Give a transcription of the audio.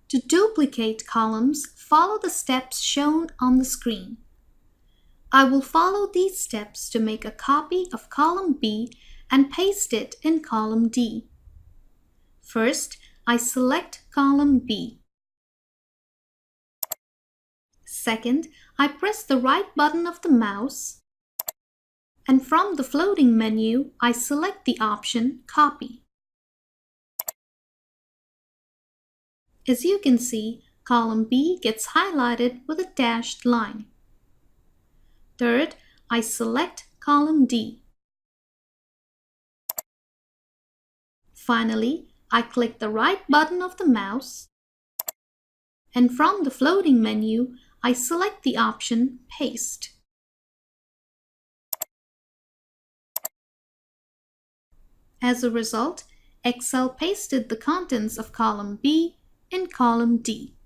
To duplicate columns, follow the steps shown on the screen. I will follow these steps to make a copy of column B and paste it in column D. First, I select column B. Second, I press the right button of the mouse, and from the floating menu, I select the option Copy. As you can see, column B gets highlighted with a dashed line. Third, I select column D. Finally, I click the right button of the mouse, and from the floating menu, I select the option Paste. As a result, Excel pasted the contents of column B in column D.